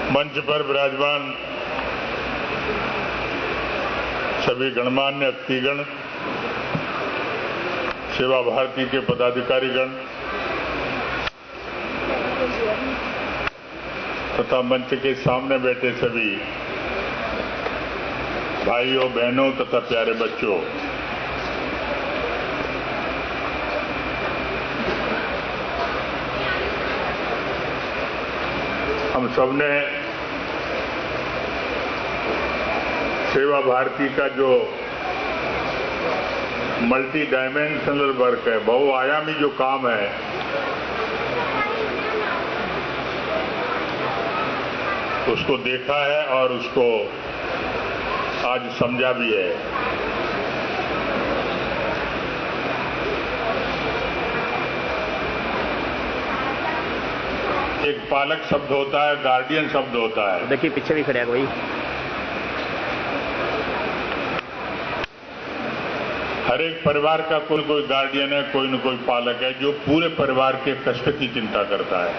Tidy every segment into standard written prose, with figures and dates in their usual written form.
मंच पर विराजमान सभी गणमान्य अतिथिगण, सेवा भारती के पदाधिकारीगण तथा मंच के सामने बैठे सभी भाइयों बहनों तथा प्यारे बच्चों, हम सबने सेवा भारती का जो मल्टी डायमेंशनल वर्क है, बहुआयामी जो काम है, उसको देखा है और उसको आज समझा भी है। एक पालक शब्द होता है, गार्डियन शब्द होता है। देखिए पीछे भी खड़े हैं कोई। हर एक परिवार का कोई कोई गार्डियन है, कोई न कोई पालक है जो पूरे परिवार के कष्ट की चिंता करता है।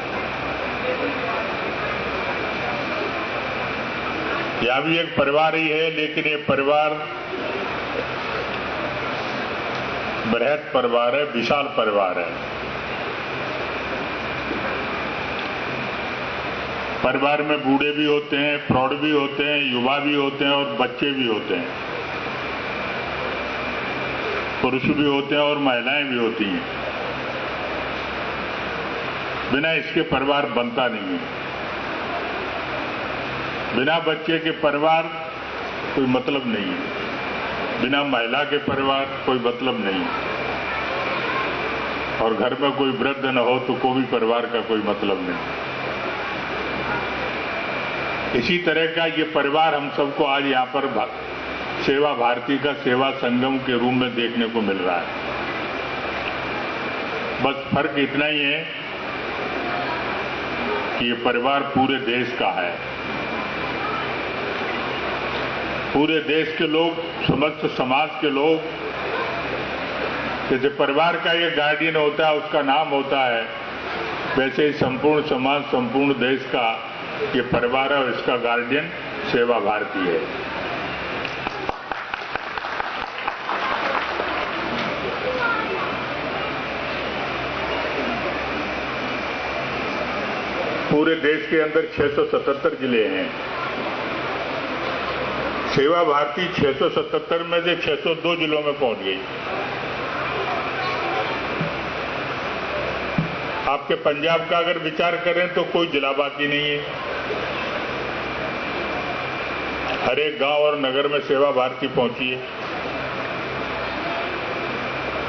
यह भी एक परिवार ही है, लेकिन ये परिवार बृहद परिवार है, विशाल परिवार है। परिवार में बूढ़े भी होते हैं, प्रौढ़ भी होते हैं, युवा भी होते हैं और बच्चे भी होते हैं, पुरुष भी होते हैं और महिलाएं भी होती हैं। बिना इसके परिवार बनता नहीं है। बिना बच्चे के परिवार कोई मतलब नहीं है, बिना महिला के परिवार कोई मतलब नहीं है, और घर में कोई वृद्ध न हो तो कोई भी परिवार का कोई मतलब नहीं। इसी तरह का ये परिवार हम सबको आज यहाँ पर सेवा भारती का सेवा संगम के रूप में देखने को मिल रहा है। बस फर्क इतना ही है कि ये परिवार पूरे देश का है। पूरे देश के लोग, समस्त समाज के लोग, जैसे परिवार का ये गार्डियन होता है, उसका नाम होता है, वैसे ही संपूर्ण समाज, संपूर्ण देश का ये परिवार है और इसका गार्डियन सेवा भारती है। पूरे देश के अंदर 677 जिले हैं। सेवा भारती 677 में से 602 जिलों में पहुंच गई। आपके पंजाब का अगर विचार करें तो कोई जिला बाकी नहीं है। हर एक गांव और नगर में सेवा भारती पहुंची है।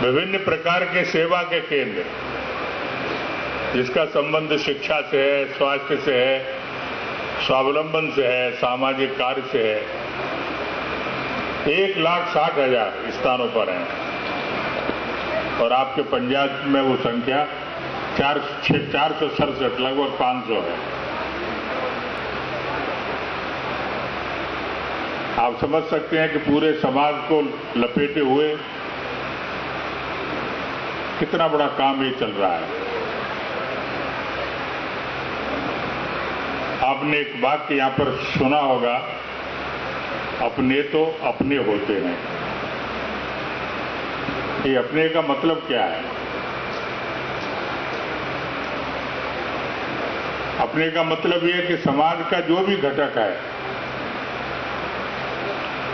विभिन्न प्रकार के सेवा के केंद्र, जिसका संबंध शिक्षा से है, स्वास्थ्य से है, स्वावलंबन से है, सामाजिक कार्य से है, 1,60,000 स्थानों पर हैं। और आपके पंजाब में वो संख्या 467, लगभग 500 है। आप समझ सकते हैं कि पूरे समाज को लपेटे हुए कितना बड़ा काम ये चल रहा है। आपने एक वाक्य यहां पर सुना होगा, अपने तो अपने होते हैं। ये अपने का मतलब क्या है? अपने का मतलब यह है कि समाज का जो भी घटक है,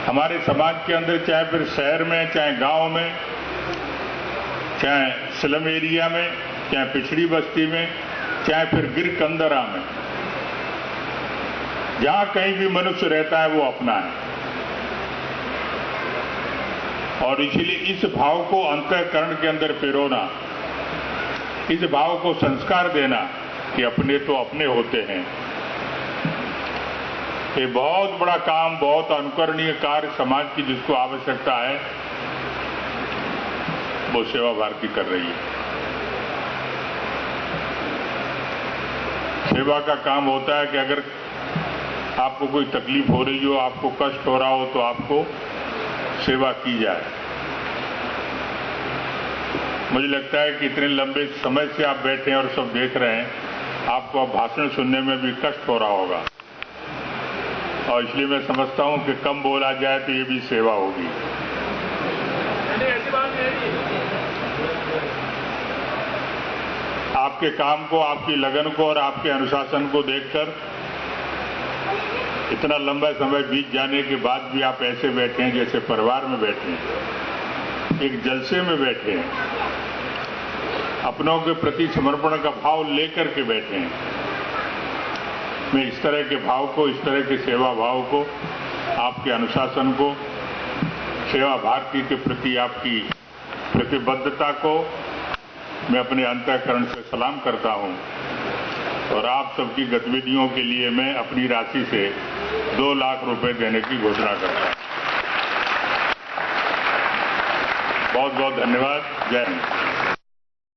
हमारे समाज के अंदर, चाहे फिर शहर में, चाहे गांव में, चाहे स्लम एरिया में, चाहे पिछड़ी बस्ती में, चाहे फिर गिर कंदरा में, जहां कहीं भी मनुष्य रहता है वो अपना है। और इसलिए इस भाव को अंतःकरण के अंदर पिरोना, इस भाव को संस्कार देना कि अपने तो अपने होते हैं, ये बहुत बड़ा काम, बहुत अनुकरणीय कार्य समाज की जिसको आवश्यकता है, वो सेवा भारती कर रही है। सेवा का काम होता है कि अगर आपको कोई तकलीफ हो रही हो, आपको कष्ट हो रहा हो, तो आपको सेवा की जाए। मुझे लगता है कि इतने लंबे समय से आप बैठे हैं और सब देख रहे हैं, आपको अब भाषण सुनने में भी कष्ट हो रहा होगा। और इसलिए मैं समझता हूं कि कम बोला जाए तो ये भी सेवा होगी। आपके काम को, आपकी लगन को और आपके अनुशासन को देखकर इतना लंबा समय बीत जाने के बाद भी आप ऐसे बैठे हैं जैसे परिवार में बैठे हैं, एक जलसे में बैठे हैं, अपनों के प्रति समर्पण का भाव लेकर के बैठे हैं। मैं इस तरह के भाव को, इस तरह के सेवा भाव को, आपके अनुशासन को, सेवा भारती के प्रति आपकी प्रतिबद्धता को मैं अपने अंतःकरण से सलाम करता हूं और आप सबकी गतिविधियों के लिए मैं अपनी राशि से 2 लाख रुपए देने की घोषणा करता हूं। बहुत बहुत धन्यवाद। जय हिंद।